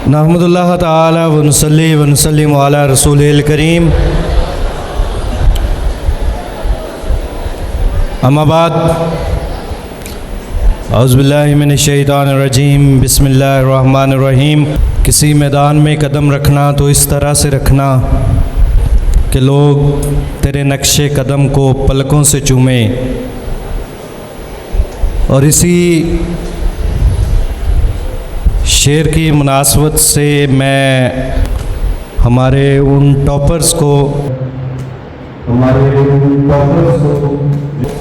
नहमदुल्लाह ताला व नुसल्ली व नुसल्लिम अला रसूलिल करीम। अम्मा बाद, औज़ु बिल्लाहि मिनश शैतानिर रजीम, बिस्मिल्लाहिर रहमानिर रहीम। किसी मैदान में कदम रखना तो इस तरह से रखना कि लोग तेरे नक्शे कदम को पलकों से चूमें। और इसी शेर की मुनासबत से मैं हमारे उन टॉपर्स को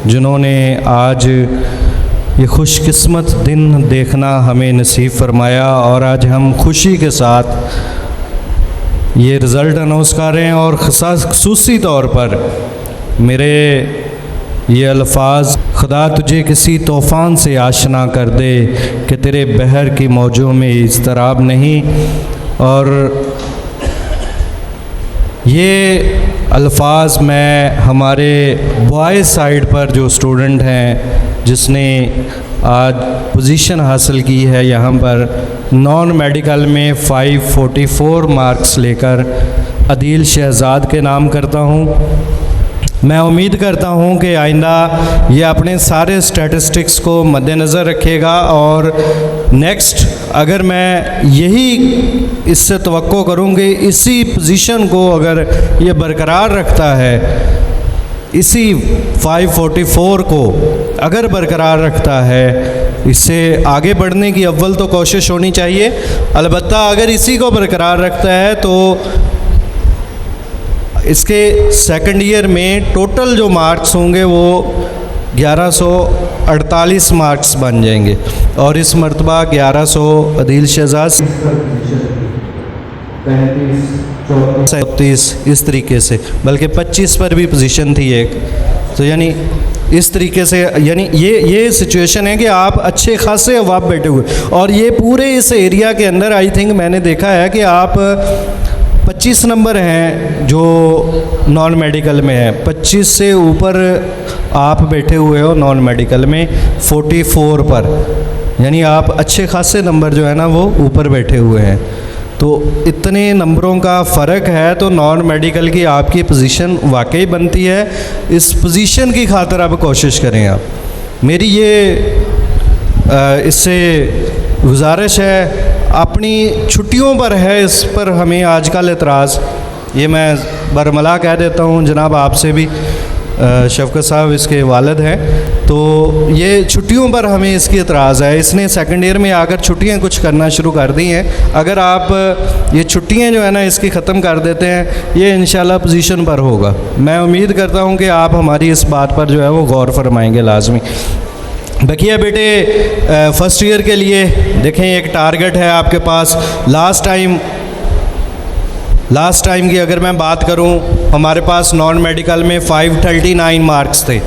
जिन्होंने आज ये खुशकिस्मत दिन देखना हमें नसीब फरमाया और आज हम खुशी के साथ ये रिज़ल्ट अनाउंस कर रहे हैं। और ख़ुसूसी तौर पर मेरे ये अल्फाज, खुदा तुझे किसी तूफ़ान से आशना कर दे कि तेरे बहर की मौजों में इज़्तिराब नहीं। और ये अल्फाज मैं हमारे बॉयज़ साइड पर जो स्टूडेंट हैं जिसने आज पोजीशन हासिल की है यहाँ पर नॉन मेडिकल में 544 मार्क्स लेकर, अदील शहजाद के नाम करता हूँ। मैं उम्मीद करता हूँ कि आइंदा ये अपने सारे स्टैटिस्टिक्स को मद्देनज़र रखेगा और नेक्स्ट अगर मैं यही इससे तवक्को करूँगी, इसी पोजीशन को अगर ये बरकरार रखता है, इसी 544 को अगर बरकरार रखता है, इससे आगे बढ़ने की अव्वल तो कोशिश होनी चाहिए। अलबत्ता अगर इसी को बरकरार रखता है तो इसके सेकंड ईयर में टोटल जो मार्क्स होंगे वो 1148 मार्क्स बन जाएंगे। और इस मरतबा 1100 अदील शहजाद 34 इस तरीके से, बल्कि 25 पर भी पोजीशन थी एक। तो यानी इस तरीके से, यानी ये सिचुएशन है कि आप अच्छे खासे अवाब बैठे हुए। और ये पूरे इस एरिया के अंदर आई थिंक मैंने देखा है कि आप 25 नंबर हैं जो नॉन मेडिकल में है, 25 से ऊपर आप बैठे हुए हो नॉन मेडिकल में 44 पर, यानी आप अच्छे खासे नंबर जो है ना वो ऊपर बैठे हुए हैं। तो इतने नंबरों का फ़र्क है तो नॉन मेडिकल की आपकी पोजीशन वाकई बनती है। इस पोजीशन की खातिर अब कोशिश करें। आप मेरी ये इससे गुजारिश है, अपनी छुट्टियों पर है इस पर हमें आजकल एतराज़, ये मैं बरमला कह देता हूँ जनाब आपसे भी, शफ़क़त साहब इसके वालिद हैं, तो ये छुट्टियों पर हमें इसकी एतराज़ है। इसने सेकंड ईयर में आकर छुट्टियाँ कुछ करना शुरू कर दी हैं। अगर आप ये छुट्टियाँ जो है ना इसकी ख़त्म कर देते हैं, ये इंशाल्लाह पोजीशन पर होगा। मैं उम्मीद करता हूँ कि आप हमारी इस बात पर जो है वो गौर फरमाएँगे लाजमी। बकिया बेटे फ़र्स्ट ईयर के लिए देखें एक टारगेट है आपके पास। लास्ट टाइम की अगर मैं बात करूं, हमारे पास नॉन मेडिकल में 539 मार्क्स थे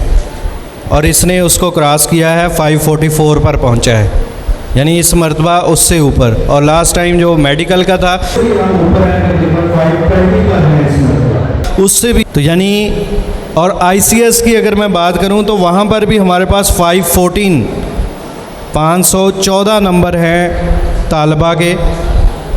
और इसने उसको क्रॉस किया है, 544 पर पहुंचा है, यानी इस मरतबा उससे ऊपर। और लास्ट टाइम जो मेडिकल का था उससे भी, तो यानी और ICS की अगर मैं बात करूं तो वहाँ पर भी हमारे पास 514 नंबर हैं तालबा के,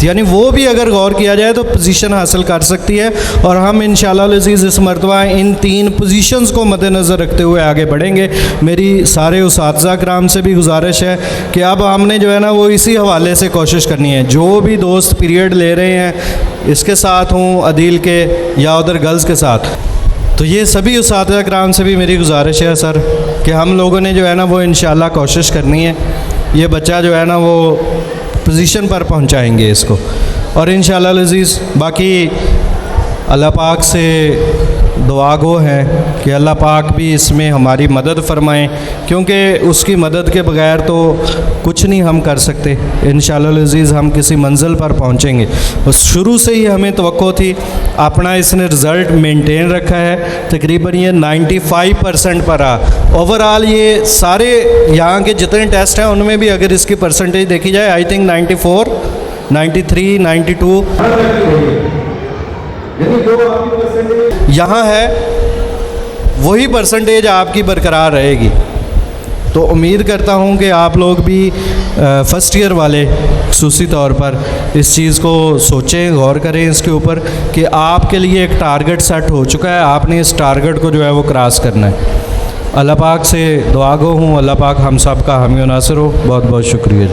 यानी वो भी अगर गौर किया जाए तो पोजीशन हासिल कर सकती है। और हम इंशाअल्लाह अज़ीज़ इस मरतबा इन 3 पोजीशंस को मद्देनज़र रखते हुए आगे बढ़ेंगे। मेरी सारे उस्ताज़ा कराम से भी गुजारिश है कि अब हमने जो है ना वो इसी हवाले से कोशिश करनी है। जो भी दोस्त पीरियड ले रहे हैं इसके साथ हूँ, अदील के या उधर गर्ल्स के साथ, तो ये सभी उस्ताज़ा कराम से भी मेरी गुजारिश है सर कि हम लोगों ने जो है ना वो इंशाअल्लाह कोशिश करनी है, ये बच्चा जो है ना वो पोजीशन पर पहुंचाएंगे इसको। और इंशाअल्लाह अज़ीज़ बाकी अल्लाह पाक से दुआ गो है कि अल्लाह पाक भी इसमें हमारी मदद फरमाएं, क्योंकि उसकी मदद के बगैर तो कुछ नहीं हम कर सकते। इंशाअल्लाह अज़ीज़ हम किसी मंजिल पर पहुंचेंगे। बस शुरू से ही हमें तवक्को थी, अपना इसने रिज़ल्ट मेंटेन रखा है, तकरीबन ये 95% पर आ। ओवरऑल ये सारे यहाँ के जितने टेस्ट हैं उनमें भी अगर इसकी परसेंटेज देखी जाए, आई थिंक 94, 93, 92 यहाँ है, वही परसेंटेज आपकी बरकरार रहेगी। तो उम्मीद करता हूँ कि आप लोग भी फ़र्स्ट ईयर वाले खुसूसी तौर पर इस चीज़ को सोचें, गौर करें इसके ऊपर कि आपके लिए एक टारगेट सेट हो चुका है, आपने इस टारगेट को जो है वो क्रॉस करना है। अल्लाह पाक से दुआ गो हूँ, अल्लाह पाक हम सब का हामी नासिर हो। बहुत बहुत शुक्रिया।